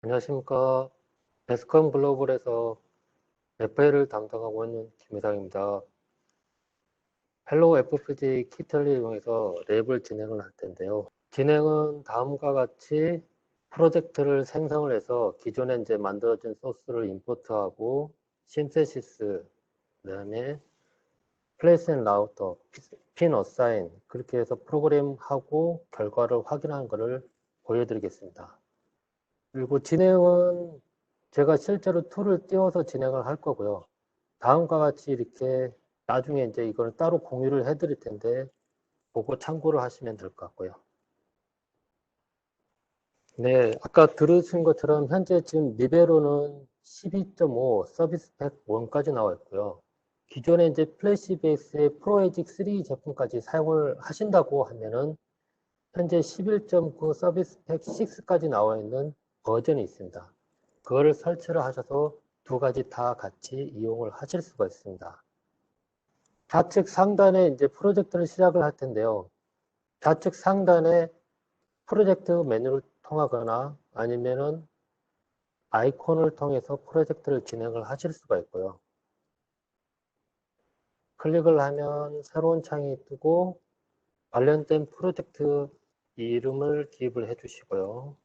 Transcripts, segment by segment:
안녕하십니까. 베스컴 글로벌에서 FA를 담당하고 있는 김희상입니다. 헬로 FPGA 키트를 이용해서 랩을 진행을 할 텐데요. 진행은 다음과 같이 프로젝트를 생성을 해서 기존에 이제 만들어진 소스를 임포트하고 신세시스, 그다음에 플레이스 앤 라우터, 핀 어사인 그렇게 해서 프로그램하고 결과를 확인하는 것을 보여드리겠습니다. 그리고 진행은 제가 실제로 툴을 띄워서 진행을 할 거고요. 다음과 같이 이렇게 나중에 이제 이걸 따로 공유를 해 드릴 텐데 보고 참고를 하시면 될 것 같고요. 네, 아까 들으신 것처럼 현재 지금 리베로는 12.5 서비스 팩 1까지 나와 있고요. 기존에 이제 플래시 베이스의 프로에직 3 제품까지 사용을 하신다고 하면은 현재 11.9 서비스 팩 6까지 나와 있는 버전이 있습니다. 그거를 설치를 하셔서 두 가지 다 같이 이용을 하실 수가 있습니다. 좌측 상단에 이제 프로젝트를 시작을 할 텐데요. 좌측 상단에 프로젝트 메뉴를 통하거나 아니면은 아이콘을 통해서 프로젝트를 진행을 하실 수가 있고요. 클릭을 하면 새로운 창이 뜨고 관련된 프로젝트 이름을 기입을 해 주시고요.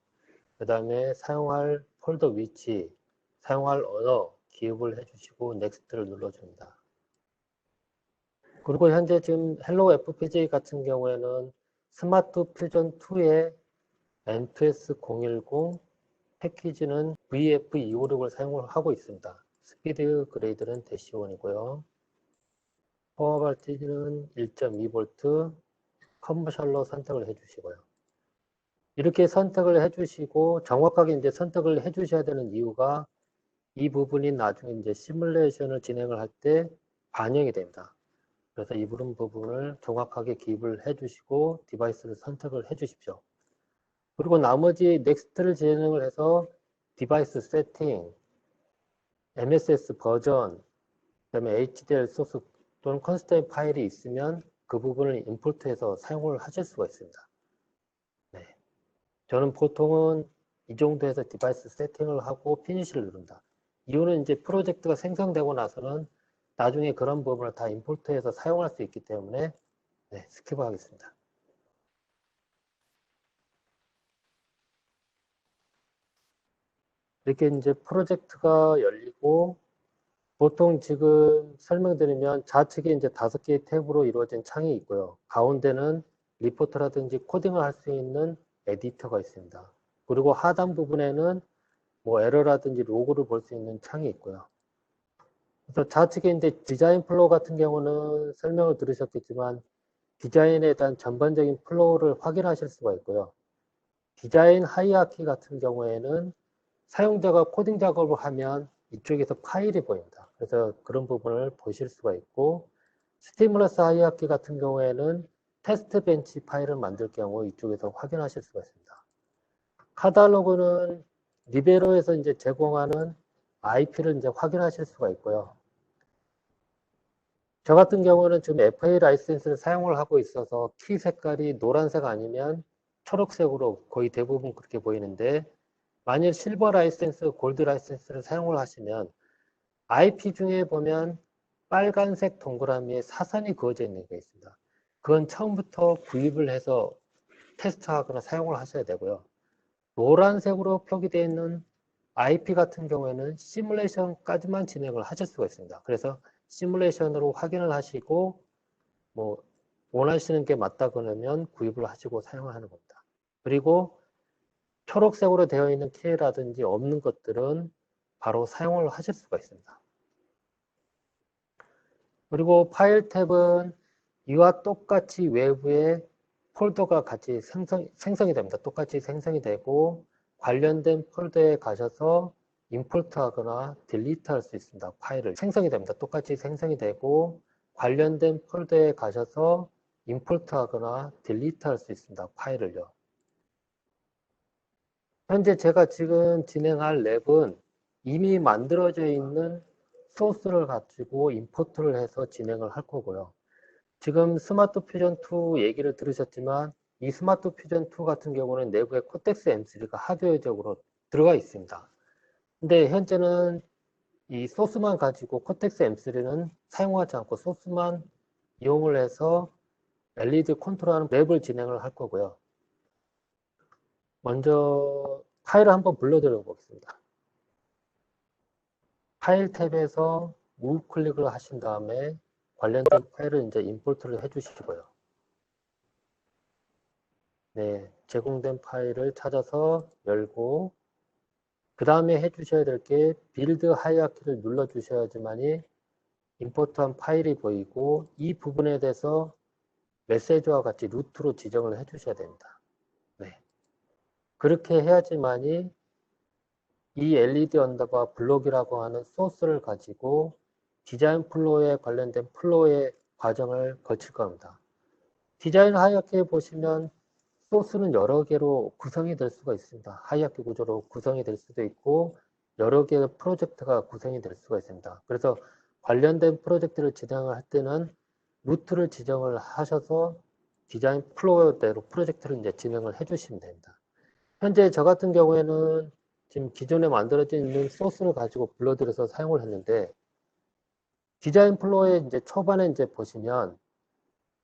그 다음에 사용할 폴더 위치, 사용할 언어 기입을 해 주시고 넥스트를 눌러줍니다. 그리고 현재 지금 헬로 FPGA 같은 경우에는 스마트 퓨전 2의 NPS010 패키지는 VF256을 사용을 하고 있습니다. 스피드 그레이드는 대시1이고요. 파워 볼티지는 1.2V 컨버셜로 선택을 해주시고요. 이렇게 선택을 해주시고 정확하게 이제 선택을 해주셔야 되는 이유가 이 부분이 나중에 이제 시뮬레이션을 진행을 할 때 반영이 됩니다. 그래서 이 부분을 정확하게 기입을 해주시고 디바이스를 선택을 해주십시오. 그리고 나머지 넥스트를 진행을 해서 디바이스 세팅, MSS 버전, 그다음에 HDL 소스 또는 컨스트레인 파일이 있으면 그 부분을 임포트해서 사용을 하실 수가 있습니다. 네. 저는 보통은 이 정도에서 디바이스 세팅을 하고 피니시를 누른다. 이유는 이제 프로젝트가 생성되고 나서는 나중에 그런 부분을 다 임포트해서 사용할 수 있기 때문에 네, 스킵을 하겠습니다. 이렇게 이제 프로젝트가 열리고 보통 지금 설명드리면 좌측에 이제 5개의 탭으로 이루어진 창이 있고요. 가운데는 리포트라든지 코딩을 할 수 있는 에디터가 있습니다. 그리고 하단 부분에는 뭐 에러라든지 로고를 볼 수 있는 창이 있고요. 그래서 좌측에 이제 디자인 플로우 같은 경우는 설명을 들으셨겠지만 디자인에 대한 전반적인 플로우를 확인하실 수가 있고요. 디자인 하이아키 같은 경우에는 사용자가 코딩 작업을 하면 이쪽에서 파일이 보입니다. 그래서 그런 부분을 보실 수가 있고 스티뮬러스 하이아키 같은 경우에는 테스트 벤치 파일을 만들 경우 이쪽에서 확인하실 수가 있습니다. 카탈로그는 리베로에서 이제 제공하는 IP를 이제 확인하실 수가 있고요. 저 같은 경우는 지금 FA 라이센스를 사용을 하고 있어서 키 색깔이 노란색 아니면 초록색으로 거의 대부분 그렇게 보이는데 만일 실버 라이센스, 골드 라이센스를 사용을 하시면 IP 중에 보면 빨간색 동그라미에 사선이 그어져 있는 게 있습니다. 그건 처음부터 구입을 해서 테스트하거나 사용을 하셔야 되고요. 노란색으로 표기되어 있는 IP 같은 경우에는 시뮬레이션까지만 진행을 하실 수가 있습니다. 그래서 시뮬레이션으로 확인을 하시고 뭐 원하시는 게 맞다 그러면 구입을 하시고 사용하는 겁니다. 그리고 초록색으로 되어 있는 키라든지 없는 것들은 바로 사용을 하실 수가 있습니다. 그리고 파일 탭은 이와 똑같이 외부에 폴더가 같이 생성이 됩니다. 똑같이 생성이 되고 관련된 폴더에 가셔서 임포트 하거나 딜리트 할 수 있습니다. 파일을 생성이 됩니다. 똑같이 생성이 되고 관련된 폴더에 가셔서 임포트 하거나 딜리트 할 수 있습니다. 파일을요. 현재 제가 지금 진행할 랩은 이미 만들어져 있는 소스를 가지고 임포트를 해서 진행을 할 거고요. 지금 스마트 퓨전 2 얘기를 들으셨지만 이 스마트 퓨전 2 같은 경우는 내부에 코텍스 M3가 하드웨어적으로 들어가 있습니다. 근데 현재는 이 소스만 가지고 코텍스 M3는 사용하지 않고 소스만 이용을 해서 LED 컨트롤하는 맵을 진행을 할 거고요. 먼저 파일을 한번 불러드려 보겠습니다. 파일 탭에서 우클릭을 하신 다음에 관련된 파일을 이제 임포트를 해주시고요. 네, 제공된 파일을 찾아서 열고 그 다음에 해주셔야 될 게 빌드 하이어키를 눌러 주셔야지만이 임포트한 파일이 보이고 이 부분에 대해서 메시지와 같이 루트로 지정을 해주셔야 됩니다. 네, 그렇게 해야지만이 이 LED 언더바 블록이라고 하는 소스를 가지고 디자인 플로우에 관련된 플로우의 과정을 거칠 겁니다. 디자인 하이어키에 보시면 소스는 여러 개로 구성이 될 수가 있습니다. 하이어키 구조로 구성이 될 수도 있고 여러 개의 프로젝트가 구성이 될 수가 있습니다. 그래서 관련된 프로젝트를 진행을 할 때는 루트를 지정을 하셔서 디자인 플로우대로 프로젝트를 이제 진행을 해주시면 됩니다. 현재 저 같은 경우에는 지금 기존에 만들어져 있는 소스를 가지고 불러들여서 사용을 했는데 디자인 플로우에 이제 초반에 이제 보시면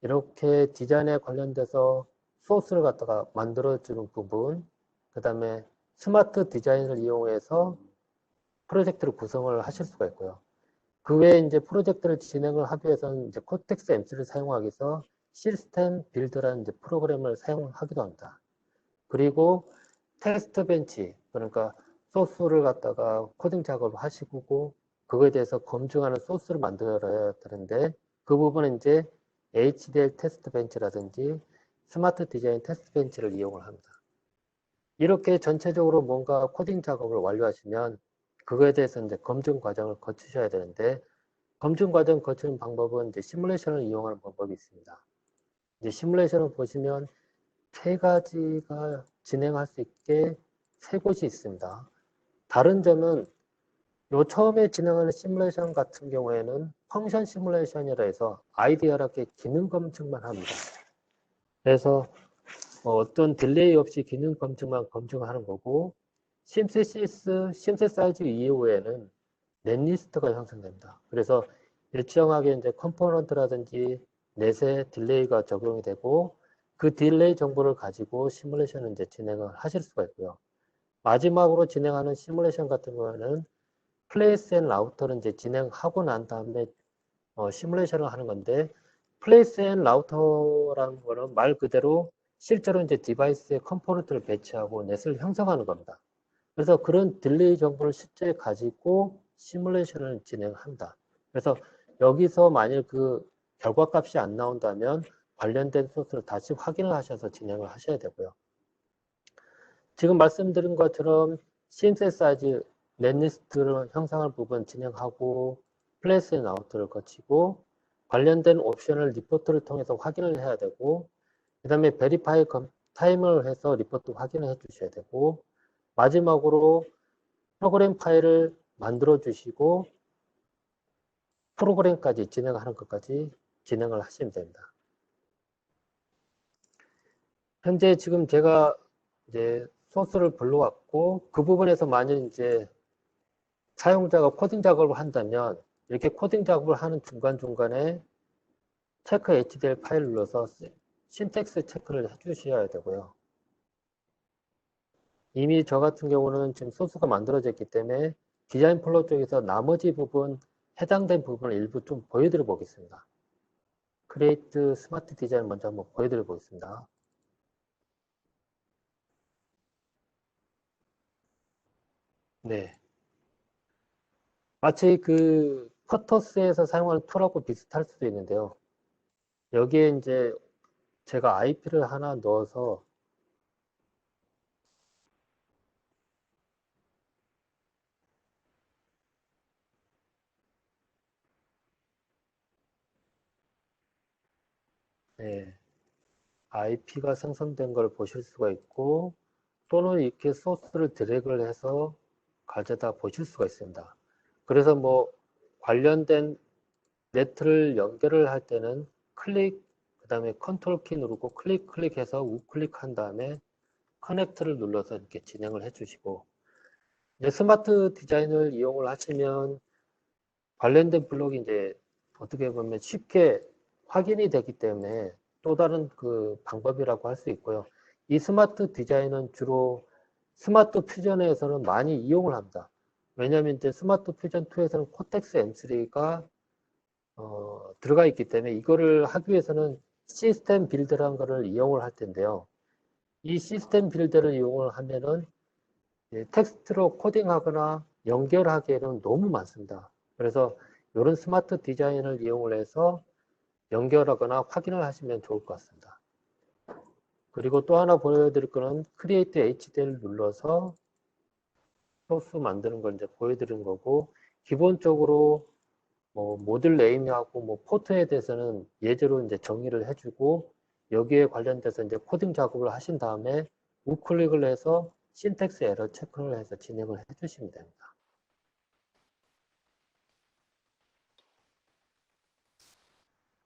이렇게 디자인에 관련돼서 소스를 갖다가 만들어주는 부분, 그 다음에 스마트 디자인을 이용해서 프로젝트를 구성을 하실 수가 있고요. 그 외에 이제 프로젝트를 진행을 하기 위해서는 이제 코텍스 M3를 사용하기 위해서 시스템 빌드라는 이제 프로그램을 사용하기도 합니다. 그리고 테스트 벤치, 그러니까 소스를 갖다가 코딩 작업을 하시고 그거에 대해서 검증하는 소스를 만들어야 되는데 그 부분은 이제 HDL 테스트 벤치라든지 스마트 디자인 테스트 벤치를 이용을 합니다. 이렇게 전체적으로 뭔가 코딩 작업을 완료하시면 그거에 대해서 이제 검증 과정을 거치셔야 되는데 검증 과정 거치는 방법은 이제 시뮬레이션을 이용하는 방법이 있습니다. 이제 시뮬레이션을 보시면 세 가지가 진행할 수 있게 세 곳이 있습니다. 다른 점은 요 처음에 진행하는 시뮬레이션 같은 경우에는 펑션 시뮬레이션이라 해서 아이디어롭게 기능 검증만 합니다. 그래서 어떤 딜레이 없이 기능 검증만 검증하는 거고 심세사이즈 이후에는 넷리스트가 형성됩니다. 그래서 일정하게 이제 컴포넌트라든지 넷에 딜레이가 적용이 되고 그 딜레이 정보를 가지고 시뮬레이션을 이제 진행을 하실 수가 있고요. 마지막으로 진행하는 시뮬레이션 같은 경우에는 플레이스 앤 라우터를 이제 진행하고 난 다음에 시뮬레이션을 하는 건데 플레이스 앤 라우터라는 거는 말 그대로 실제로 이제 디바이스에 컴포넌트를 배치하고 넷을 형성하는 겁니다. 그래서 그런 딜레이 정보를 실제 가지고 시뮬레이션을 진행한다. 그래서 여기서 만일 그 결과값이 안 나온다면 관련된 소스를 다시 확인을 하셔서 진행을 하셔야 되고요. 지금 말씀드린 것처럼 신세사이즈 넷리스트를 형성할 부분 진행하고 플레이스 앤 아웃을 거치고 관련된 옵션을 리포트를 통해서 확인을 해야 되고 그 다음에 베리파이 타임을 해서 리포트 확인을 해 주셔야 되고 마지막으로 프로그램 파일을 만들어 주시고 프로그램까지 진행하는 것까지 진행을 하시면 됩니다. 현재 지금 제가 이제 소스를 불러왔고 그 부분에서 만약 이제 사용자가 코딩 작업을 한다면 이렇게 코딩 작업을 하는 중간중간에 체크 HDL 파일을 눌러서 신텍스 체크를 해주셔야 되고요. 이미 저 같은 경우는 지금 소스가 만들어져 있기 때문에 디자인 플로우 쪽에서 나머지 부분, 해당된 부분을 일부 좀 보여드려 보겠습니다. 크리에이트 스마트 디자인 먼저 한번 보여드려 보겠습니다. 네. 마치 그 커터스에서 사용하는 툴하고 비슷할 수도 있는데요. 여기에 이제 제가 IP를 하나 넣어서 네, IP가 생성된 걸 보실 수가 있고 또는 이렇게 소스를 드래그를 해서 가져다 보실 수가 있습니다. 그래서 뭐 관련된 네트를 연결을 할 때는 클릭, 그 다음에 컨트롤 키 누르고 클릭해서 우클릭한 다음에 커넥트를 눌러서 이렇게 진행을 해주시고 이제 스마트 디자인을 이용을 하시면 관련된 블록이 이제 어떻게 보면 쉽게 확인이 되기 때문에 또 다른 그 방법이라고 할 수 있고요. 이 스마트 디자인은 주로 스마트 퓨전에서는 많이 이용을 합니다. 왜냐하면 이제 스마트 퓨전 2에서는 코텍스 M3가 들어가 있기 때문에 이거를 하기 위해서는 시스템 빌드라는 거를 이용을 할 텐데요. 이 시스템 빌드를 이용을 하면은 텍스트로 코딩하거나 연결하기에는 너무 많습니다. 그래서 이런 스마트 디자인을 이용을 해서 연결하거나 확인을 하시면 좋을 것 같습니다. 그리고 또 하나 보여드릴 거는 Create HD를 눌러서 소스 만드는 걸 이제 보여드리는 거고, 기본적으로 뭐 모듈 네임하고 뭐 포트에 대해서는 예제로 이제 정의를 해주고, 여기에 관련돼서 이제 코딩 작업을 하신 다음에 우클릭을 해서 신텍스 에러 체크를 해서 진행을 해주시면 됩니다.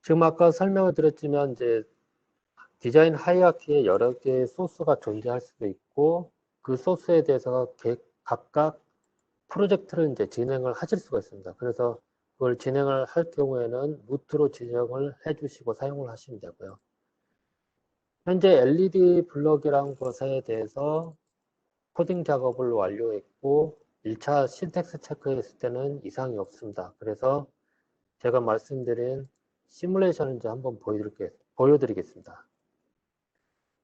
지금 아까 설명을 드렸지만 이제 디자인 하이라키에 여러 개의 소스가 존재할 수도 있고, 그 소스에 대해서 각각 프로젝트를 이제 진행을 하실 수가 있습니다. 그래서 그걸 진행을 할 경우에는 루트로 지정을 해주시고 사용을 하시면 되고요. 현재 LED 블럭이라는 것에 대해서 코딩 작업을 완료했고 1차 신텍스 체크했을 때는 이상이 없습니다. 그래서 제가 말씀드린 시뮬레이션을 이제 한번 보여드리겠습니다.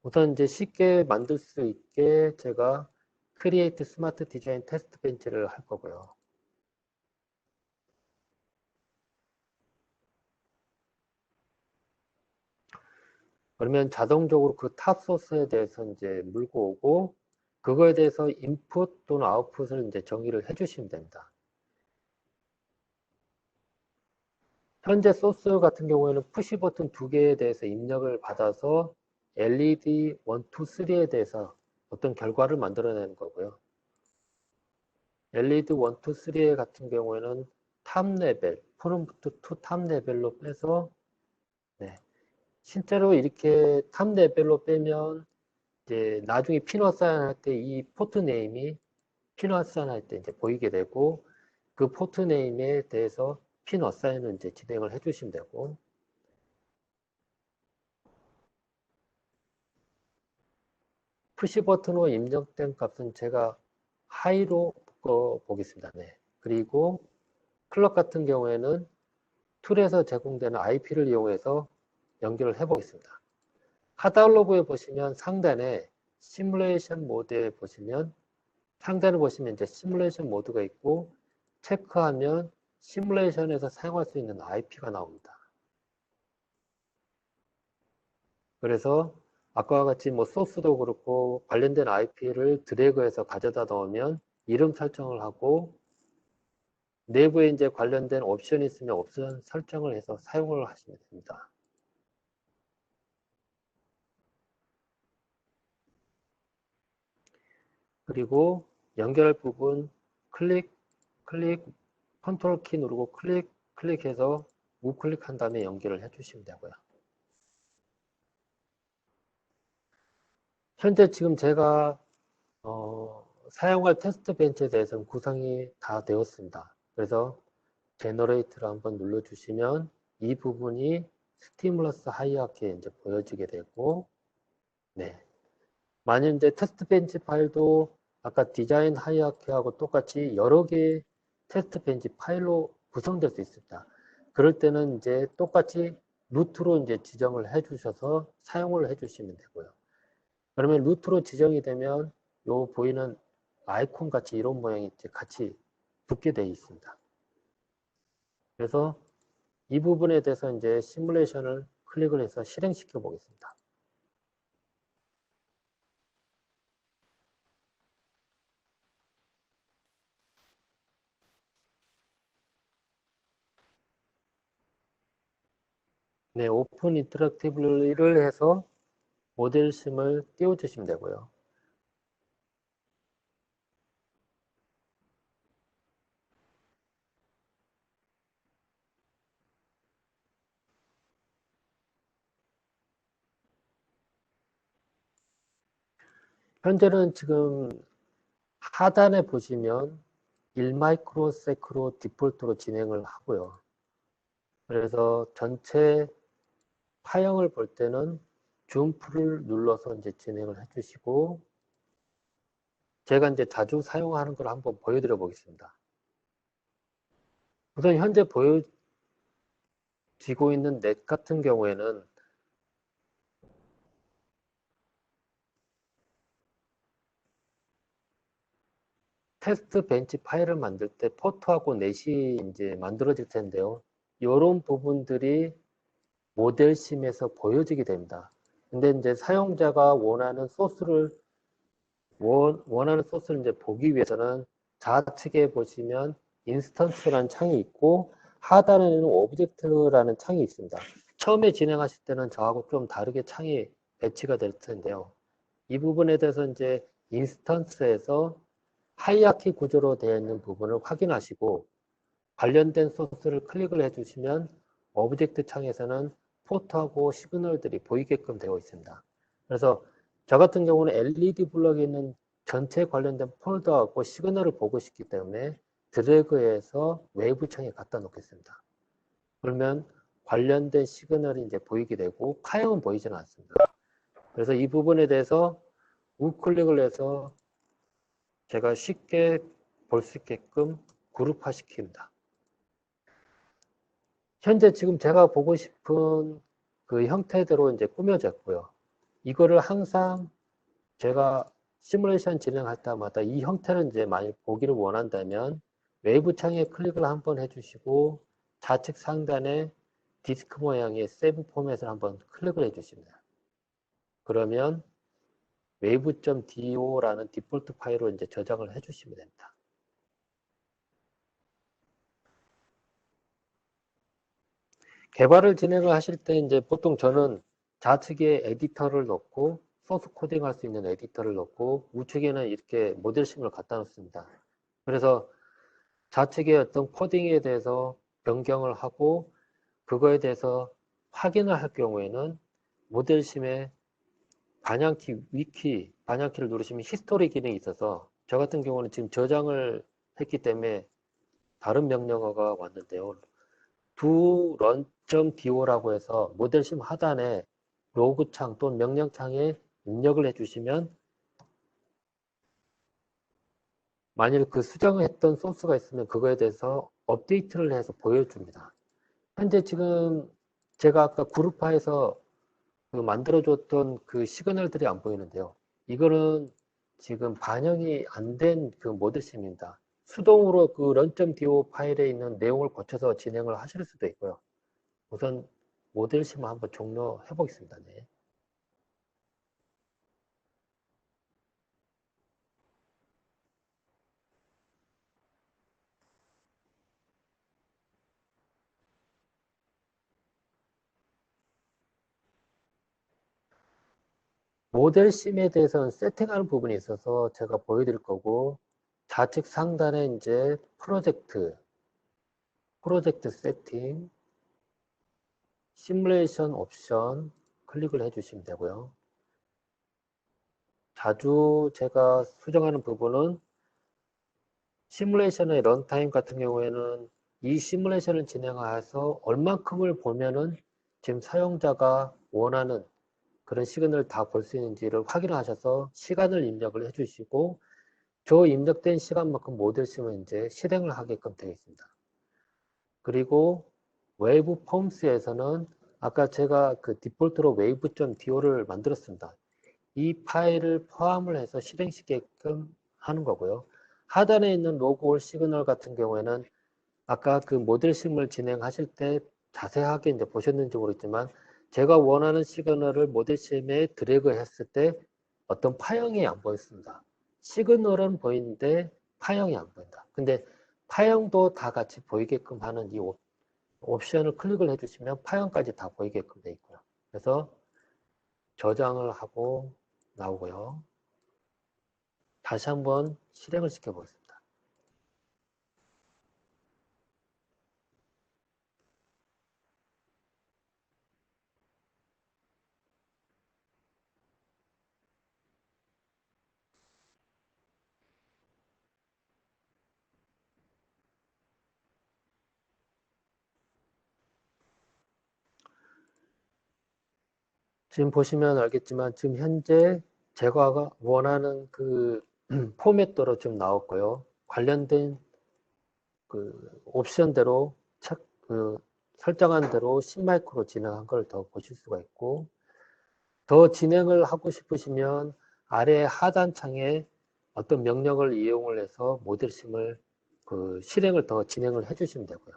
우선 이제 쉽게 만들 수 있게 제가 Create Smart Design Test Bench를 할 거고요. 그러면 자동적으로 그 탑 소스에 대해서 이제 물고 오고 그거에 대해서 인풋 또는 아웃풋을 이제 정의를 해주시면 됩니다. 현재 소스 같은 경우에는 푸시 버튼 두 개에 대해서 입력을 받아서 LED 1, 2, 3에 대해서 어떤 결과를 만들어내는 거고요. LED 1, 2, 3 같은 경우에는 탑 레벨, 프롬프트 투 탑 레벨로 빼서 네. 실제로 이렇게 탑 레벨로 빼면 이제 나중에 피너사인 할 때 이 포트 네임이 피너사인 할 때 이제 보이게 되고 그 포트 네임에 대해서 피너사인을 이제 진행을 해주시면 되고 푸시 버튼으로 입력된 값은 제가 하이로 바꿔 보겠습니다. 네. 그리고 클럭 같은 경우에는 툴에서 제공되는 IP를 이용해서 연결을 해 보겠습니다. 카탈로그에 보시면 상단에 시뮬레이션 모드에 보시면 상단에 보시면 이제 시뮬레이션 모드가 있고 체크하면 시뮬레이션에서 사용할 수 있는 IP가 나옵니다. 그래서 아까와 같이 뭐 소스도 그렇고 관련된 IP를 드래그해서 가져다 넣으면 이름 설정을 하고 내부에 이제 관련된 옵션이 있으면 옵션 설정을 해서 사용을 하시면 됩니다. 그리고 연결할 부분 클릭, 컨트롤 키 누르고 클릭해서 우클릭한 다음에 연결을 해주시면 되고요. 현재 지금 제가 사용할 테스트 벤치에 대해서는 구성이 다 되었습니다. 그래서 제너레이트를 한번 눌러주시면 이 부분이 스티뮬러스 하이어키에 이제 보여지게 되고, 네. 만약 이제 테스트 벤치 파일도 아까 디자인 하이어키하고 똑같이 여러 개의 테스트 벤치 파일로 구성될 수 있습니다. 그럴 때는 이제 똑같이 루트로 이제 지정을 해 주셔서 사용을 해 주시면 되고요. 그러면 루트로 지정이 되면 요 보이는 아이콘 같이 이런 모양이 이제 같이 붙게 되어 있습니다. 그래서 이 부분에 대해서 이제 시뮬레이션을 클릭을 해서 실행시켜 보겠습니다. 네, 오픈 인터랙티브를 해서 모델 심을 띄워주시면 되고요. 현재는 지금 하단에 보시면 1마이크로세크로 디폴트로 진행을 하고요. 그래서 전체 파형을 볼 때는 줌프를 눌러서 이제 진행을 해주시고, 제가 이제 자주 사용하는 걸 한번 보여드려 보겠습니다. 우선 현재 보여지고 있는 넷 같은 경우에는 테스트 벤치 파일을 만들 때 포트하고 넷이 이제 만들어질 텐데요. 이런 부분들이 모델심에서 보여지게 됩니다. 근데 이제 사용자가 원하는 소스를 이제 보기 위해서는 좌측에 보시면 인스턴스라는 창이 있고 하단에는 오브젝트라는 창이 있습니다. 처음에 진행하실 때는 저하고 좀 다르게 창이 배치가 될 텐데요. 이 부분에 대해서 이제 인스턴스에서 하이아키 구조로 되어 있는 부분을 확인하시고 관련된 소스를 클릭을 해주시면 오브젝트 창에서는 포트하고 시그널들이 보이게끔 되어 있습니다. 그래서 저 같은 경우는 LED 블럭에 있는 전체 관련된 폴더하고 시그널을 보고 싶기 때문에 드래그해서 외부 창에 갖다 놓겠습니다. 그러면 관련된 시그널이 이제 보이게 되고 파형은 보이지는 않습니다. 그래서 이 부분에 대해서 우클릭을 해서 제가 쉽게 볼 수 있게끔 그룹화 시킵니다. 현재 지금 제가 보고 싶은 그 형태대로 이제 꾸며졌고요. 이거를 항상 제가 시뮬레이션 진행할 때마다 이 형태를 이제 많이 보기를 원한다면 외부 창에 클릭을 한번 해주시고 좌측 상단에 디스크 모양의 세브 포맷을 한번 클릭을 해주십니다. 그러면 wave.do라는 디폴트 파일로 이제 저장을 해주시면 됩니다. 개발을 진행을 하실 때 이제 보통 저는 좌측에 에디터를 넣고 소스 코딩할 수 있는 에디터를 넣고 우측에는 이렇게 모델심을 갖다 놓습니다. 그래서 좌측에 어떤 코딩에 대해서 변경을 하고 그거에 대해서 확인을 할 경우에는 모델심에 반향키를 누르시면 히스토리 기능이 있어서 저 같은 경우는 지금 저장을 했기 때문에 다른 명령어가 왔는데요. do run.do라고 해서 모델심 하단에 로그창 또는 명령창에 입력을 해주시면 만일 그 수정했던 소스가 있으면 그거에 대해서 업데이트를 해서 보여줍니다. 현재 지금 제가 아까 그룹화해서 그 만들어줬던 그 시그널들이 안 보이는데요. 이거는 지금 반영이 안 된 그 모델심입니다. 수동으로 그 run.do 파일에 있는 내용을 고쳐서 진행을 하실 수도 있고요. 우선 모델심을 한번 종료해 보겠습니다. 네. 모델심에 대해서는 세팅하는 부분이 있어서 제가 보여드릴 거고 좌측 상단에 이제 프로젝트 세팅, 시뮬레이션 옵션 클릭을 해주시면 되고요. 자주 제가 수정하는 부분은 시뮬레이션의 런타임 같은 경우에는 이 시뮬레이션을 진행해서 얼만큼을 보면은 지금 사용자가 원하는 그런 시그널을 다 볼 수 있는지를 확인하셔서 시간을 입력을 해주시고 저 입력된 시간만큼 모델심을 이제 실행을 하게끔 되어 있습니다. 그리고 웨이브 폼스에서는 아까 제가 그 디폴트로 wave.do를 만들었습니다. 이 파일을 포함을 해서 실행시키게끔 하는 거고요. 하단에 있는 로그올 시그널 같은 경우에는 아까 그 모델심을 진행하실 때 자세하게 이제 보셨는지 모르겠지만 제가 원하는 시그널을 모델심에 드래그 했을 때 어떤 파형이 안 보였습니다. 시그널은 보이는데 파형이 안 보인다. 근데 파형도 다 같이 보이게끔 하는 이 옵션을 클릭을 해주시면 파형까지 다 보이게끔 되어 있고요. 그래서 저장을 하고 나오고요. 다시 한번 실행을 시켜보겠습니다. 지금 보시면 알겠지만 지금 현재 제가 원하는 그 포맷대로 좀 나왔고요. 관련된 그 옵션대로 설정한 대로 10마이크로 진행한 걸 더 보실 수가 있고, 더 진행을 하고 싶으시면 아래 하단 창에 어떤 명령을 이용을 해서 모델심을 실행을 더 진행을 해주시면 되고요.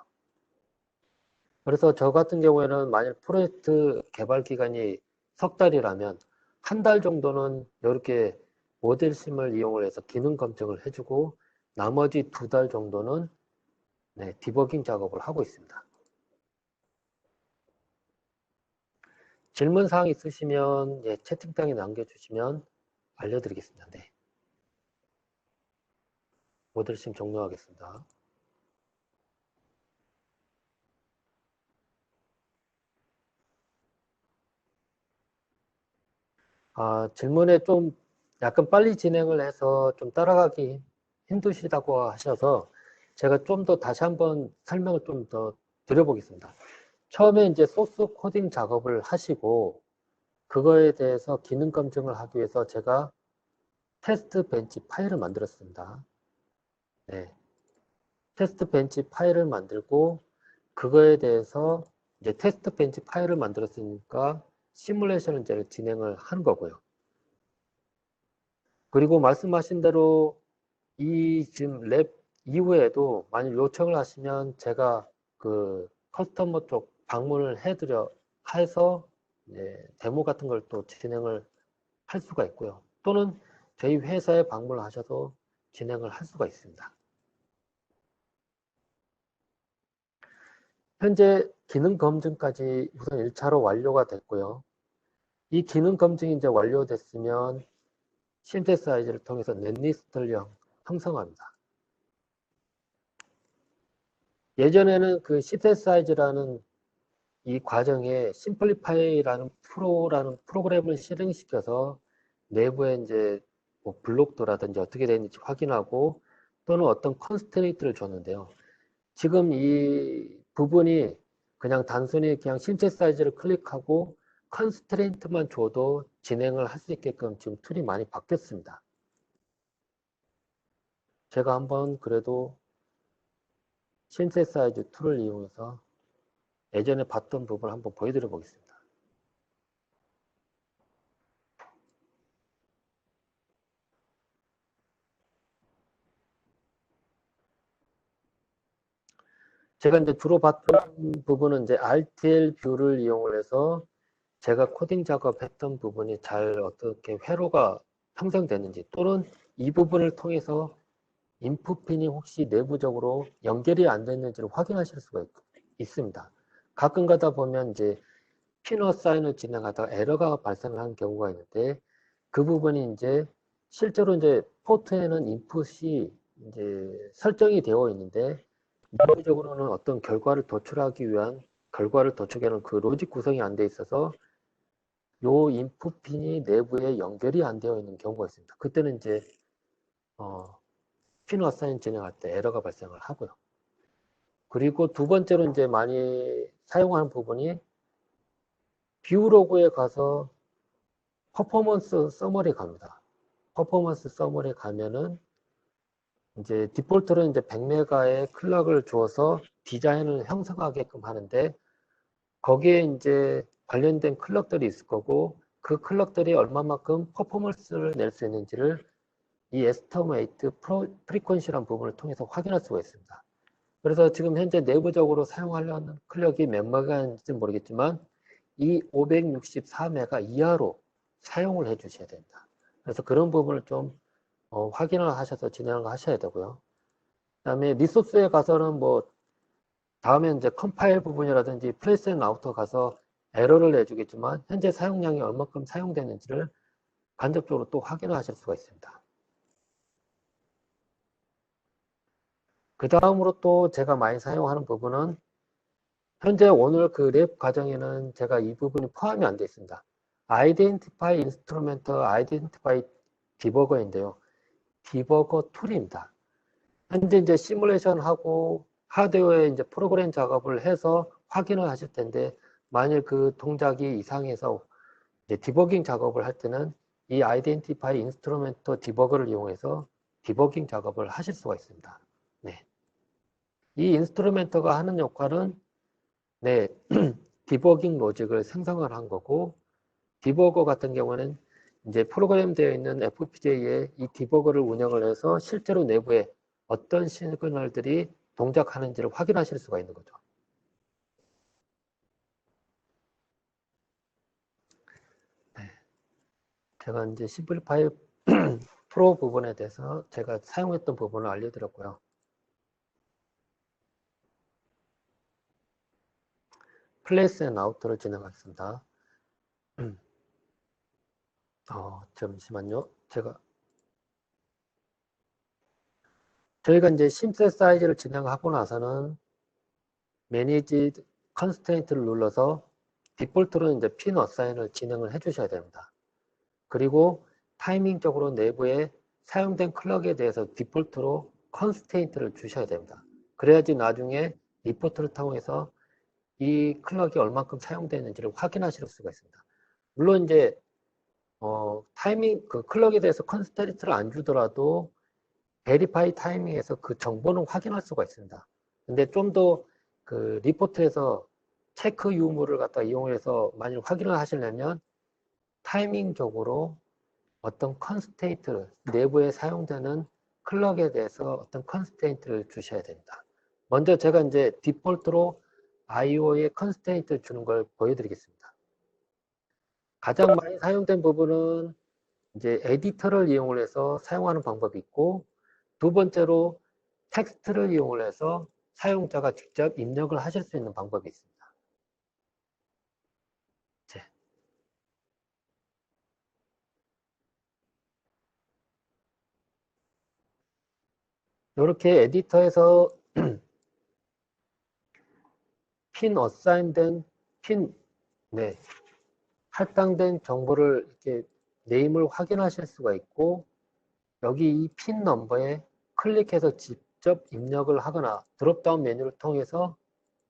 그래서 저 같은 경우에는 만약 프로젝트 개발 기간이 석 달이라면 한 달 정도는 이렇게 모델심을 이용을 해서 기능 검증을 해주고 나머지 2달 정도는 디버깅 작업을 하고 있습니다. 질문사항 있으시면 채팅창에 남겨주시면 알려드리겠습니다. 네. 모델심 종료하겠습니다. 질문에 좀 약간 빨리 진행을 해서 좀 따라가기 힘드시다고 하셔서 제가 좀 더 다시 한번 설명을 좀 더 드려보겠습니다. 처음에 이제 소스 코딩 작업을 하시고 그거에 대해서 기능 검증을 하기 위해서 제가 테스트 벤치 파일을 만들었습니다. 네. 테스트 벤치 파일을 만들고 그거에 대해서 이제 테스트 벤치 파일을 만들었으니까 시뮬레이션을 이제 진행을 하는 거고요. 그리고 말씀하신 대로 이 지금 랩 이후에도 만약 요청을 하시면 제가 그 커스터머 쪽 방문을 해서 데모 같은 걸 또 진행을 할 수가 있고요. 또는 저희 회사에 방문을 하셔도 진행을 할 수가 있습니다. 현재 기능 검증까지 우선 1차로 완료가 됐고요. 이 기능 검증이 이제 완료됐으면 신테사이즈를 통해서 넷리스트를 형성합니다. 예전에는 그 신테사이즈라는 이 과정에 심플리파이라는 프로그램을 실행시켜서 내부에 이제 뭐 블록도라든지 어떻게 되는지 확인하고 또는 어떤 컨스트레인트를 줬는데요. 지금 이 부분이 그냥 단순히 그냥 신테사이즈를 클릭하고 컨스트레인트만 줘도 진행을 할 수 있게끔 지금 툴이 많이 바뀌었습니다. 제가 한번 그래도 신테사이즈 툴을 이용해서 예전에 봤던 부분을 한번 보여드려 보겠습니다. 제가 이제 주로 봤던 부분은 이제 RTL 뷰를 이용을 해서 제가 코딩 작업했던 부분이 잘 어떻게 회로가 형성되는지 또는 이 부분을 통해서 인풋 핀이 혹시 내부적으로 연결이 안 됐는지를 확인하실 수가 있습니다. 가끔 가다 보면 이제 핀 어사인을 진행하다가 에러가 발생하는 경우가 있는데 그 부분이 이제 실제로 이제 포트에는 인풋이 이제 설정이 되어 있는데 내부적으로는 어떤 결과를 도출하기 위한 결과를 도출하는 그 로직 구성이 안 돼 있어서 요 인풋 핀이 내부에 연결이 안 되어 있는 경우가 있습니다. 그때는 이제 핀 어사인 진행할 때 에러가 발생을 하고요. 그리고 두 번째로 이제 많이 사용하는 부분이 뷰 로그에 가서 퍼포먼스 서머리 갑니다. 퍼포먼스 서머리 가면은 이제 디폴트로 이제 100메가의 클럭을 주어서 디자인을 형성하게끔 하는데 거기에 이제 관련된 클럭들이 있을 거고 그 클럭들이 얼마만큼 퍼포먼스를 낼 수 있는지를 이 에스터메이트 프리퀀시라는 부분을 통해서 확인할 수가 있습니다. 그래서 지금 현재 내부적으로 사용하려는 클럭이 몇 메가인지 모르겠지만 이 564메가 이하로 사용을 해 주셔야 됩니다. 그래서 그런 부분을 좀 확인을 하셔서 진행을 하셔야 되고요. 그 다음에 리소스에 가서는 뭐 다음에 이제 컴파일 부분이라든지 플레이스 앤 아우터 가서 에러를 내주겠지만 현재 사용량이 얼마큼 사용되는지를 간접적으로 또 확인을 하실 수가 있습니다. 그 다음으로 또 제가 많이 사용하는 부분은 현재 오늘 그 랩 과정에는 제가 이 부분이 포함이 안 되어 있습니다. Identify Instrument, Identify Debugger인데요. 디버거 툴입니다. 현재 이제 시뮬레이션 하고 하드웨어에 이제 프로그램 작업을 해서 확인을 하실 텐데 만일 그 동작이 이상해서 이제 디버깅 작업을 할 때는 이 아이덴티파이 인스트루멘트 디버거를 이용해서 디버깅 작업을 하실 수가 있습니다. 네. 이 인스트루멘트가 하는 역할은 네, 디버깅 로직을 생성을 한 거고, 디버거 같은 경우는 이제 프로그램 되어 있는 FPGA에 이 디버거를 운영을 해서 실제로 내부에 어떤 시그널들이 동작하는지를 확인하실 수가 있는 거죠. 네. 제가 이제 심플리파이 프로 부분에 대해서 제가 사용했던 부분을 알려드렸고요. 플레이스 앤 아우터를 진행하겠습니다. 잠시만요. 저희가 이제 심셋사이즈를 진행하고 나서는 매니지 컨스트레인트를 눌러서 디폴트로 이제 핀 어사인을 진행을 해 주셔야 됩니다. 그리고 타이밍적으로 내부에 사용된 클럭에 대해서 디폴트로 컨스트레인트를 주셔야 됩니다. 그래야지 나중에 리포트를 통해서 이 클럭이 얼만큼 사용되는지를 확인하실 수가 있습니다. 물론 이제 타이밍 그 클럭에 대해서 컨스트레인트를 안 주더라도 베리파이 타이밍에서 그 정보는 확인할 수가 있습니다. 근데 좀 더 그 리포트에서 체크 유무를 갖다 이용해서 만약 확인을 하시려면 타이밍적으로 어떤 컨스테인트, 내부에 사용되는 클럭에 대해서 어떤 컨스테인트를 주셔야 됩니다. 먼저 제가 이제 디폴트로 IO에 컨스테인트를 주는 걸 보여드리겠습니다. 가장 많이 사용된 부분은 이제 에디터를 이용을 해서 사용하는 방법이 있고, 두 번째로 텍스트를 이용을 해서 사용자가 직접 입력을 하실 수 있는 방법이 있습니다. 이렇게 에디터에서 핀 어사인된 핀, 네, 할당된 정보를 이렇게 네임을 확인하실 수가 있고, 여기 이 핀 넘버에 클릭해서 직접 입력을 하거나 드롭다운 메뉴를 통해서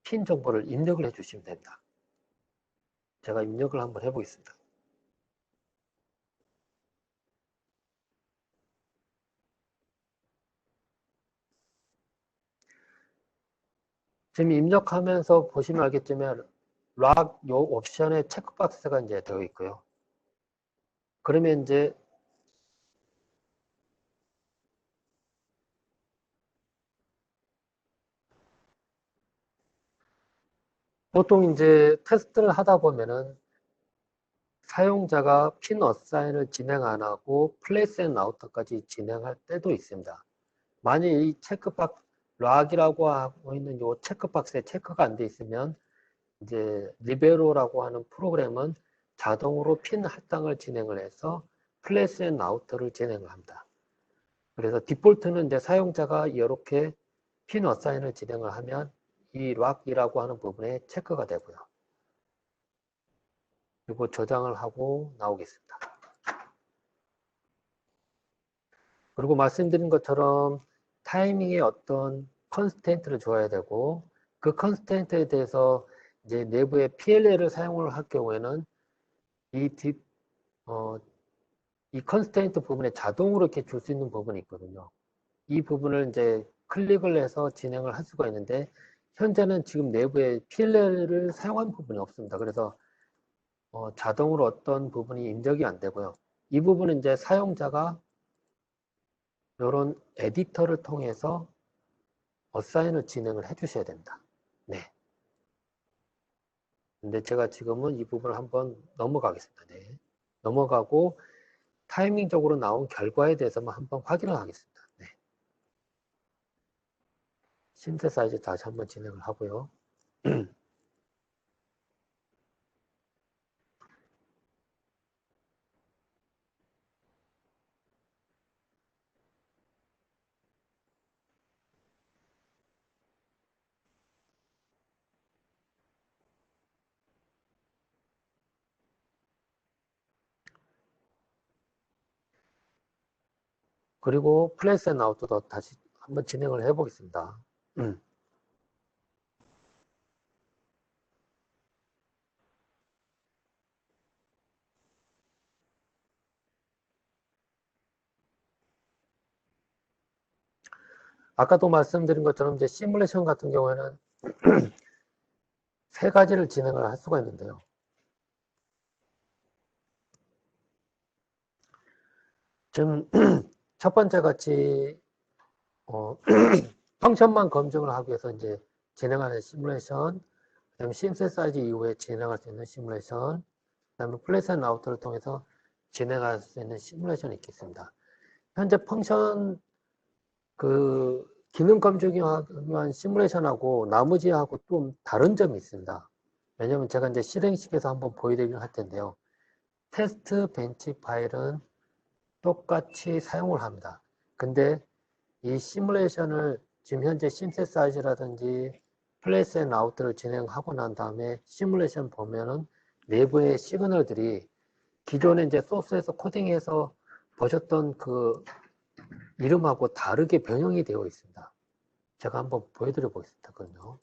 핀 정보를 입력을 해 주시면 됩니다. 제가 입력을 한번 해보겠습니다. 지금 입력하면서 보시면 알겠지만 락 요 옵션에 체크박스가 이제 되어 있고요. 그러면 이제 보통 이제 테스트를 하다 보면은 사용자가 핀 어사인을 진행 안 하고 플레이스 앤 라우터까지 진행할 때도 있습니다. 만약 이 체크박스 락이라고 하고 있는 이 체크박스에 체크가 안 돼 있으면 이제 리베로라고 하는 프로그램은 자동으로 핀 할당을 진행을 해서 플레이스 앤 라우터를 진행을 합니다. 그래서 디폴트는 이제 사용자가 이렇게 핀 어사인을 진행을 하면 이 락이라고 하는 부분에 체크가 되고요. 그리고 저장을 하고 나오겠습니다. 그리고 말씀드린 것처럼 타이밍에 어떤 컨스텐트를 줘야 되고 그 컨스텐트에 대해서 이제 내부에 PLL을 사용을 할 경우에는 이 어, 이 컨스텐트 부분에 자동으로 이렇게 줄 수 있는 부분이 있거든요. 이 부분을 이제 클릭을 해서 진행을 할 수가 있는데 현재는 지금 내부에 PLL을 사용한 부분이 없습니다. 그래서 자동으로 어떤 부분이 입력이 안 되고요. 이 부분은 이제 사용자가 이런 에디터를 통해서 어사인을 진행을 해 주셔야 됩니다. 네. 근데 제가 지금은 이 부분을 한번 넘어가겠습니다. 네. 넘어가고 타이밍적으로 나온 결과에 대해서만 한번 확인을 하겠습니다. 네. 신테사이즈 다시 한번 진행을 하고요. 그리고 플레이스 앤 아웃도 다시 한번 진행을 해 보겠습니다. 아까도 말씀드린 것처럼 이제 시뮬레이션 같은 경우에는 세 가지를 진행을 할 수가 있는데요. 지금 첫 번째 같이 펑션만 검증을 하기 위해서 이제 진행하는 시뮬레이션, 그다음에 신세사이즈 이후에 진행할 수 있는 시뮬레이션, 그다음에 플레이스 앤 라우터를 통해서 진행할 수 있는 시뮬레이션이 있겠습니다. 현재 펑션 그 기능 검증이 위한 시뮬레이션하고 나머지하고 좀 다른 점이 있습니다. 왜냐면 제가 이제 실행식에서 한번 보여드리긴 할 텐데요. 테스트 벤치 파일은 똑같이 사용을 합니다. 근데 이 시뮬레이션을 지금 현재 신세사이즈라든지 플레이스 앤 라우트를 진행하고 난 다음에 시뮬레이션 보면은 내부의 시그널들이 기존에 이제 소스에서 코딩해서 보셨던 그 이름하고 다르게 변형이 되어 있습니다. 제가 한번 보여드려 보겠습니다. 그럼요.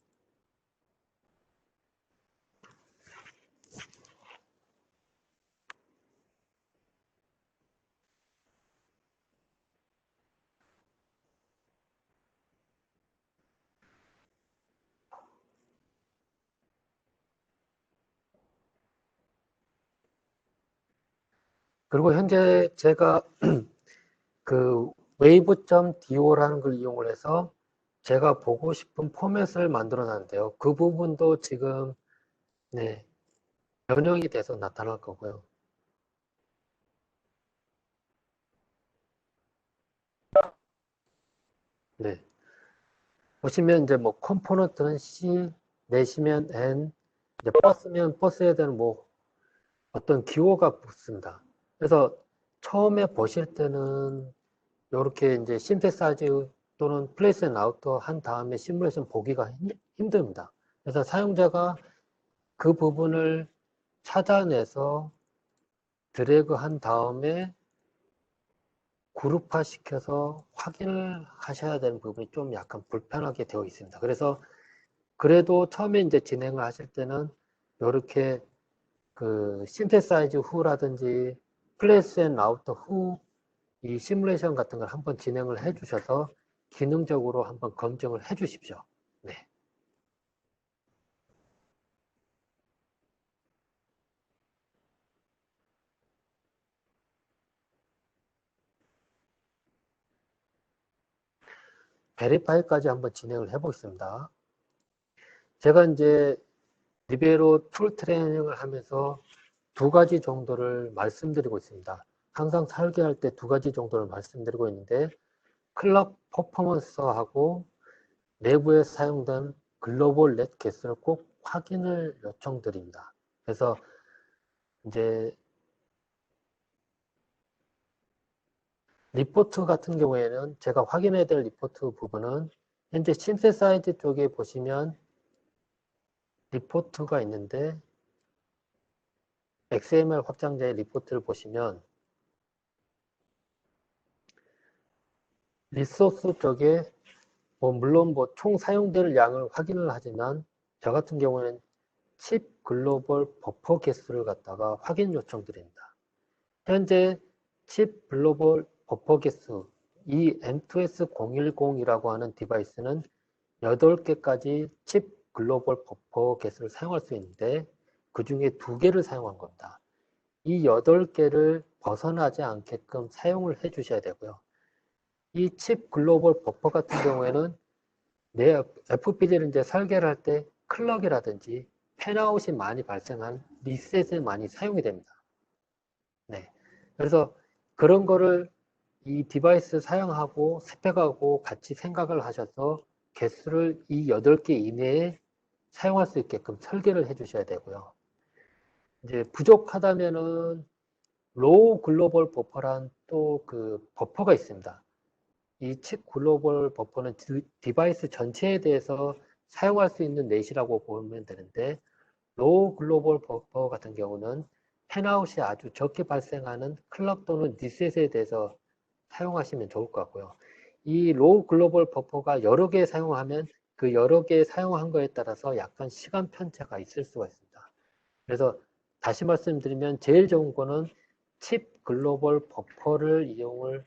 그리고 현재 제가 그 wave.do라는 걸 이용을 해서 제가 보고 싶은 포맷을 만들어 놨는데요. 그 부분도 지금 네, 변형이 돼서 나타날 거고요. 네. 보시면 이제 뭐 컴포넌트는 C, 내시면 N, 이제 버스면 버스에 대한 뭐 어떤 기호가 붙습니다. 그래서 처음에 보실 때는 이렇게 이제 신테사이즈 또는 플레이스 앤 아우터 한 다음에 시뮬레이션 보기가 힘듭니다. 그래서 사용자가 그 부분을 찾아내서 드래그 한 다음에 그룹화 시켜서 확인을 하셔야 되는 부분이 좀 약간 불편하게 되어 있습니다. 그래서 그래도 처음에 이제 진행을 하실 때는 이렇게 그 신테사이즈 후라든지 플레이스 앤 라우터 후 이 시뮬레이션 같은 걸 한번 진행을 해 주셔서 기능적으로 한번 검증을 해 주십시오. 네. 베리파이까지 한번 진행을 해 보겠습니다. 제가 이제 리베로 툴 트레이닝을 하면서 두 가지 정도를 말씀드리고 있습니다. 항상 설계할 때 두 가지 정도를 말씀드리고 있는데 클럭 퍼포먼스하고 내부에 사용된 글로벌 넷 개수를 꼭 확인을 요청드립니다. 그래서 이제 리포트 같은 경우에는 제가 확인해야 될 리포트 부분은 현재 신세사이즈 쪽에 보시면 리포트가 있는데 XML 확장자의 리포트를 보시면 리소스 쪽에 뭐 물론 뭐 총 사용될 양을 확인을 하지만 저 같은 경우에는 칩 글로벌 버퍼 개수를 갖다가 확인 요청드립니다. 현재 칩 글로벌 버퍼 개수 이 M2S010이라고 하는 디바이스는 8개까지 칩 글로벌 버퍼 개수를 사용할 수 있는데 그 중에 2개를 사용한 겁니다. 이 8개를 벗어나지 않게끔 사용을 해 주셔야 되고요. 이 칩 글로벌 버퍼 같은 경우에는 내 FPGA를 이제 설계를 할 때 클럭이라든지 팬아웃이 많이 발생한 리셋에 많이 사용이 됩니다. 네. 그래서 그런 거를 이 디바이스 사용하고 스펙하고 같이 생각을 하셔서 개수를 이 8개 이내에 사용할 수 있게끔 설계를 해 주셔야 되고요. 이제 부족하다면은 로우 글로벌 버퍼란 또 그 버퍼가 있습니다. 이 칩 글로벌 버퍼는 디바이스 전체에 대해서 사용할 수 있는 넷이라고 보면 되는데 로우 글로벌 버퍼 같은 경우는 팬아웃이 아주 적게 발생하는 클럭 또는 리셋에 대해서 사용하시면 좋을 것 같고요. 이 로우 글로벌 버퍼가 여러 개 사용하면 그 여러 개 사용한 거에 따라서 약간 시간 편차가 있을 수가 있습니다. 그래서 다시 말씀드리면 제일 좋은 거는 칩 글로벌 버퍼를 이용을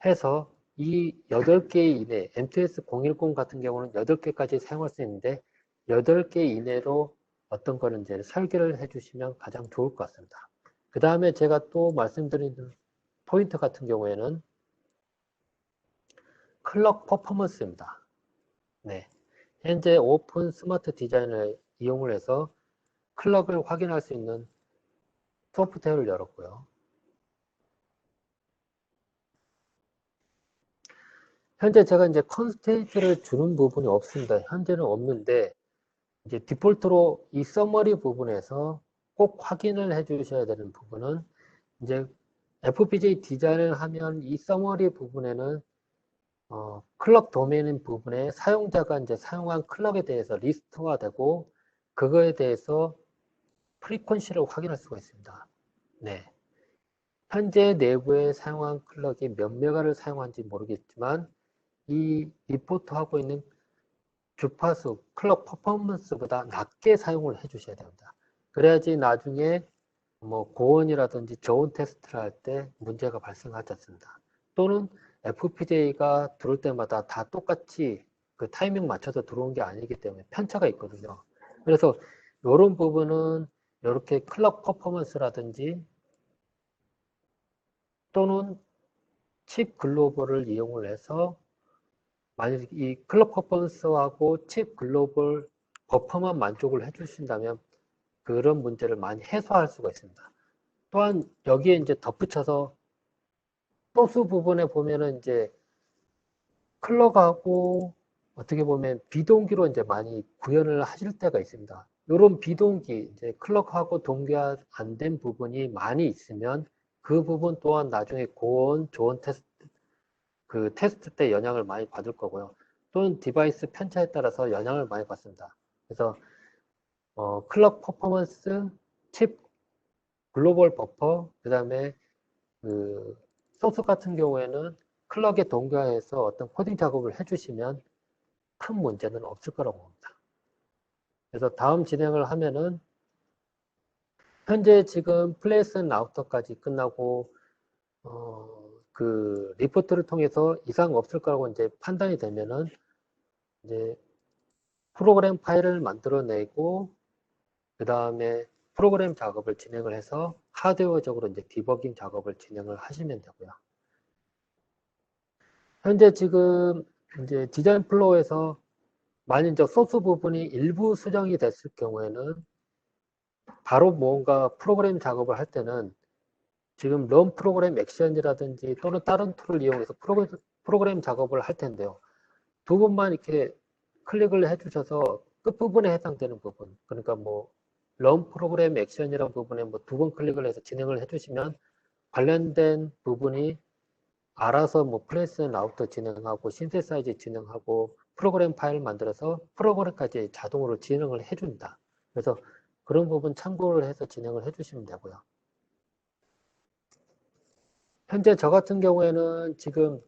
해서 이 8개 이내, MTS 010 같은 경우는 8개까지 사용할 수 있는데 8개 이내로 어떤 거는 이제 설계를 해주시면 가장 좋을 것 같습니다. 그 다음에 제가 또 말씀드리는 포인트 같은 경우에는 클럭 퍼포먼스입니다. 네. 현재 오픈 스마트 디자인을 이용을 해서 클럭을 확인할 수 있는 소프트웨어를 열었고요. 현재 제가 이제 컨스트레인트를 주는 부분이 없습니다. 현재는 없는데 이제 디폴트로 이 서머리 부분에서 꼭 확인을 해 주셔야 되는 부분은 이제 FPGA 디자인을 하면 이 서머리 부분에는 클럭 도메인 부분에 사용자가 이제 사용한 클럭에 대해서 리스트화 되고 그거에 대해서 프리퀀시를 확인할 수가 있습니다. 네. 현재 내부에 사용한 클럭이 몇 메가를 사용한지 모르겠지만 이 리포트하고 있는 주파수, 클럭 퍼포먼스보다 낮게 사용을 해 주셔야 됩니다. 그래야지 나중에 뭐 고온이라든지 저온 테스트를 할 때 문제가 발생하지 않습니다. 또는 FPGA가 들어올 때마다 다 똑같이 그 타이밍 맞춰서 들어온 게 아니기 때문에 편차가 있거든요. 그래서 이런 부분은 이렇게 클럭 퍼포먼스라든지 또는 칩 글로벌을 이용을 해서 만약 이 클럭 퍼포먼스하고 칩 글로벌 버퍼만 만족을 해주신다면 그런 문제를 많이 해소할 수가 있습니다. 또한 여기에 이제 덧붙여서 소스 부분에 보면은 이제 클럭하고 어떻게 보면 비동기로 이제 많이 구현을 하실 때가 있습니다. 이런 비동기, 이제 클럭하고 동기화 안 된 부분이 많이 있으면 그 부분 또한 나중에 고온, 저온 테스트, 그 테스트 때 영향을 많이 받을 거고요. 또는 디바이스 편차에 따라서 영향을 많이 받습니다. 그래서 클럭 퍼포먼스, 칩 글로벌 버퍼, 그 다음에 그 소스 같은 경우에는 클럭에 동기화해서 어떤 코딩 작업을 해주시면 큰 문제는 없을 거라고 봅니다. 그래서 다음 진행을 하면은 현재 지금 플레이스 라우터까지 끝나고 그 리포트를 통해서 이상 없을 거라고 이제 판단이 되면은 이제 프로그램 파일을 만들어내고 그 다음에 프로그램 작업을 진행을 해서 하드웨어적으로 이제 디버깅 작업을 진행을 하시면 되고요. 현재 지금 이제 디자인 플로우에서 만약 이제 소스 부분이 일부 수정이 됐을 경우에는 바로 뭔가 프로그램 작업을 할 때는 지금 런 프로그램 액션이라든지 또는 다른 툴을 이용해서 프로그램 작업을 할 텐데요. 두 번만 이렇게 클릭을 해주셔서 끝부분에 해당되는 부분, 그러니까 뭐 런 프로그램 액션이라는 부분에 뭐 두 번 클릭을 해서 진행을 해주시면 관련된 부분이 알아서 뭐 플레이스 앤 라우터 진행하고 신세사이즈 진행하고 프로그램 파일 만들어서 프로그램까지 자동으로 진행을 해줍니다. 그래서 그런 부분 참고를 해서 진행을 해주시면 되고요. 현재 저 같은 경우에는 지금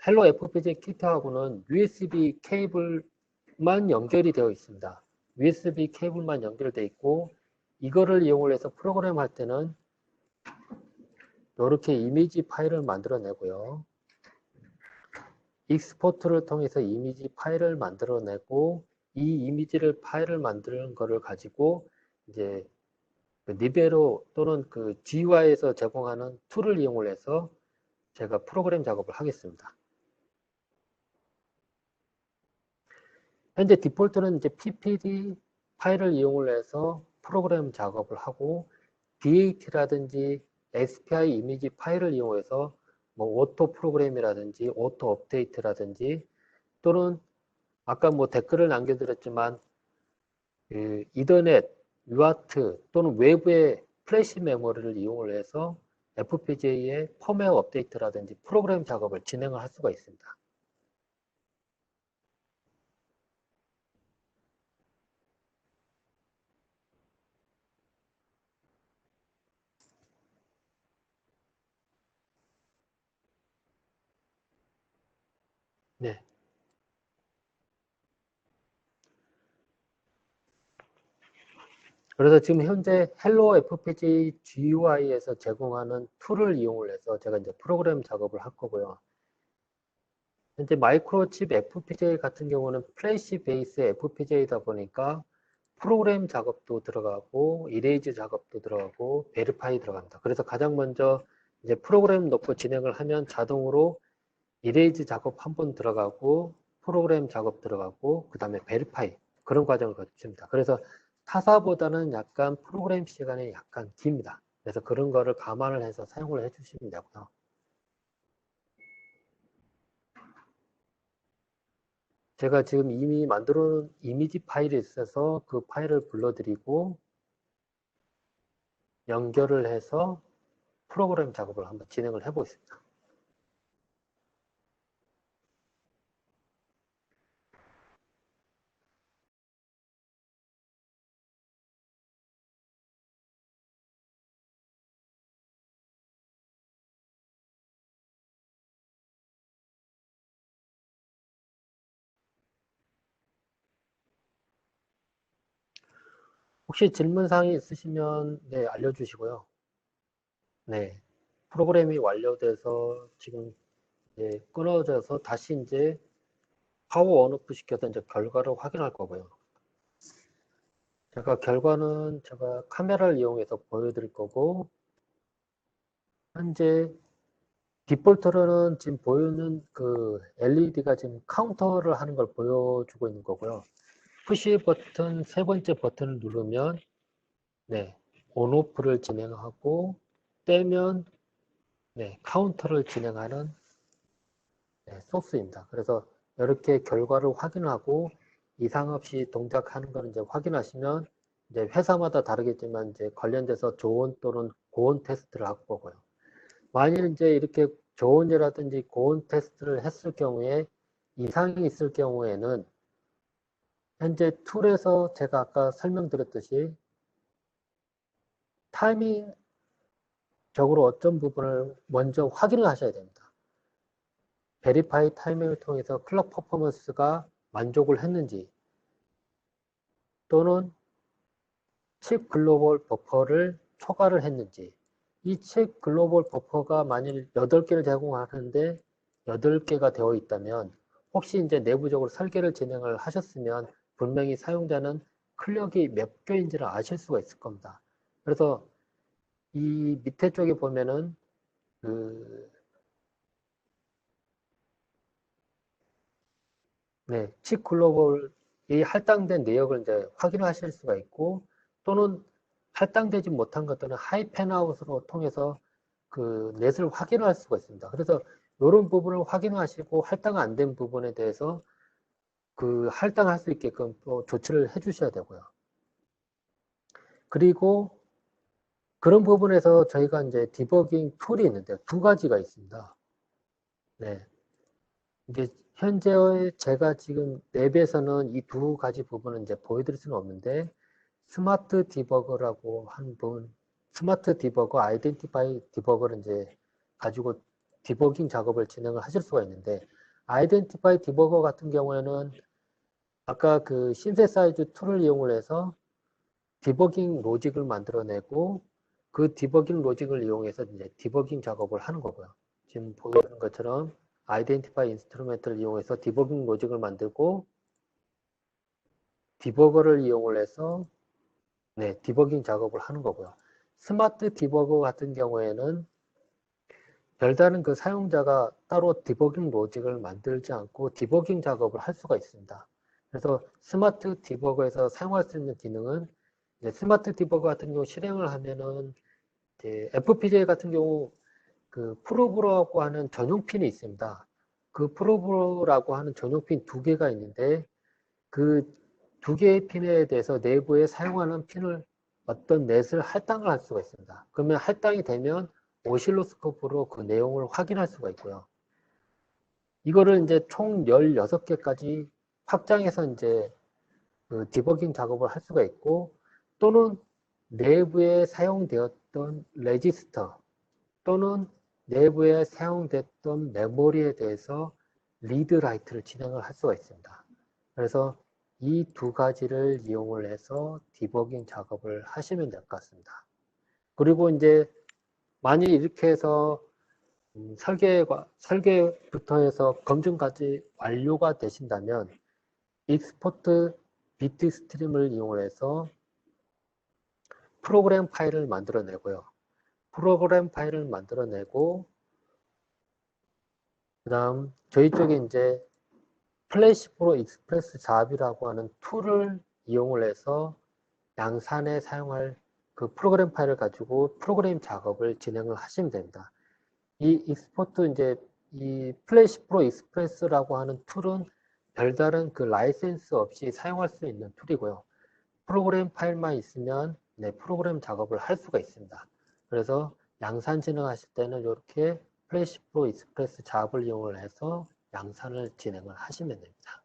헬로 FPGA 키트하고는 USB 케이블만 연결이 되어 있습니다. USB 케이블만 연결되어 있고 이거를 이용을 해서 프로그램 할 때는 이렇게 이미지 파일을 만들어내고요. 익스포트를 통해서 이미지 파일을 만들어내고 이 이미지를 파일을 만드는 거를 가지고 이제 그 리베로 또는 그 GUI에서 제공하는 툴을 이용을 해서 제가 프로그램 작업을 하겠습니다. 현재 디폴트는 이제 PPD 파일을 이용을 해서 프로그램 작업을 하고 DAT라든지 SPI 이미지 파일을 이용해서 뭐 오토 프로그램이라든지 오토 업데이트라든지 또는 아까 뭐 댓글을 남겨드렸지만 그 이더넷, UART 또는 외부의 플래시 메모리를 이용을 해서 FPGA의 펌웨어 업데이트라든지 프로그램 작업을 진행을 할 수가 있습니다. 네. 그래서 지금 현재 헬로 FPGA GUI에서 제공하는 툴을 이용을 해서 제가 이제 프로그램 작업을 할 거고요. 현재 마이크로칩 FPGA 같은 경우는 플래시 베이스 FPGA이다 보니까 프로그램 작업도 들어가고 이레이즈 작업도 들어가고 베리파이 들어갑니다. 그래서 가장 먼저 이제 프로그램 넣고 진행을 하면 자동으로 이레이즈 작업 한 번 들어가고 프로그램 작업 들어가고 그 다음에 베리파이 그런 과정을 거칩니다. 그래서 타사보다는 약간 프로그램 시간이 약간 깁니다. 그래서 그런 거를 감안을 해서 사용을 해주시면 되고요. 제가 지금 이미 만들어 놓은 이미지 파일이 있어서 그 파일을 불러드리고 연결을 해서 프로그램 작업을 한번 진행을 해보겠습니다. 혹시 질문사항이 있으시면 네, 알려주시고요. 네, 프로그램이 완료돼서 지금 이제 끊어져서 다시 이제 파워 온오프 시켜서 이제 결과를 확인할 거고요. 제가 결과는 제가 카메라를 이용해서 보여드릴 거고 현재 디폴트로는 지금 보이는 그 LED가 지금 카운터를 하는 걸 보여주고 있는 거고요. 푸시 버튼 세 번째 버튼을 누르면 네, 온오프를 진행하고 떼면 네, 카운터를 진행하는 네, 소스입니다. 그래서 이렇게 결과를 확인하고 이상 없이 동작하는 걸 이제 확인하시면 이제 회사마다 다르겠지만 이제 관련돼서 조언 또는 고온 테스트를 하고 보고요. 만일 이제 이렇게 조언이라든지 고온 테스트를 했을 경우에 이상이 있을 경우에는 현재 툴에서 제가 아까 설명드렸듯이 타이밍적으로 어떤 부분을 먼저 확인을 하셔야 됩니다. 베리파이 타이밍을 통해서 클럭 퍼포먼스가 만족을 했는지 또는 칩 글로벌 버퍼를 초과를 했는지 이 칩 글로벌 버퍼가 만일 8개를 제공하는데 8개가 되어 있다면 혹시 이제 내부적으로 설계를 진행을 하셨으면 분명히 사용자는 클럭이 몇 개인지를 아실 수가 있을 겁니다. 그래서 이 밑에 쪽에 보면은 그 네, 칩 글로벌이 할당된 내역을 이제 확인하실 수가 있고 또는 할당되지 못한 것들은 하이펜아웃으로 통해서 그 넷을 확인할 수가 있습니다. 그래서 이런 부분을 확인하시고 할당 안 된 부분에 대해서 그 할당할 수 있게끔 또 조치를 해 주셔야 되고요. 그리고 그런 부분에서 저희가 이제 디버깅 툴이 있는데 두 가지가 있습니다. 네. 이게 현재 제가 지금 랩에서는 이 두 가지 부분은 이제 보여드릴 수는 없는데 스마트 디버거라고 한 분, 스마트 디버거, 아이덴티파이 디버거를 이제 가지고 디버깅 작업을 진행을 하실 수가 있는데 아이덴티파이 디버거 같은 경우에는 아까 그 신세사이즈 툴을 이용을 해서 디버깅 로직을 만들어내고 그 디버깅 로직을 이용해서 이제 디버깅 작업을 하는 거고요. 지금 보이는 것처럼 아이덴티파이 인스트루멘트를 이용해서 디버깅 로직을 만들고 디버거를 이용을 해서 네, 디버깅 작업을 하는 거고요. 스마트 디버거 같은 경우에는 별다른 그 사용자가 따로 디버깅 로직을 만들지 않고 디버깅 작업을 할 수가 있습니다. 그래서 스마트 디버거에서 사용할 수 있는 기능은 스마트 디버거 같은 경우 실행을 하면은 FPGA 같은 경우 그 프로브라고 하는 전용 핀이 있습니다. 그 프로브라고 하는 전용 핀 두 개가 있는데 그 두 개의 핀에 대해서 내부에 사용하는 핀을 어떤 넷을 할당을 할 수가 있습니다. 그러면 할당이 되면 오실로스코프로 그 내용을 확인할 수가 있고요. 이거를 이제 총 16개까지 확장해서 이제 그 디버깅 작업을 할 수가 있고 또는 내부에 사용되었던 레지스터 또는 내부에 사용됐던 메모리에 대해서 리드 라이트를 진행을 할 수가 있습니다. 그래서 이 두 가지를 이용을 해서 디버깅 작업을 하시면 될 것 같습니다. 그리고 이제 만일 이렇게 해서 설계부터 해서 검증까지 완료가 되신다면 익스포트 비트 스트림을 이용해서 프로그램 파일을 만들어내고요. 프로그램 파일을 만들어내고 그 다음 저희 쪽에 이제 플래시 프로 익스프레스 잡이라고 하는 툴을 이용을 해서 양산에 사용할 그 프로그램 파일을 가지고 프로그램 작업을 진행을 하시면 됩니다. 이 익스포트 이제 이 플래시 프로 익스프레스라고 하는 툴은 별다른 그 라이센스 없이 사용할 수 있는 툴이고요. 프로그램 파일만 있으면 프로그램 작업을 할 수가 있습니다. 그래서 양산 진행하실 때는 이렇게 플래시 프로 익스프레스 잡을 이용을 해서 양산을 진행을 하시면 됩니다.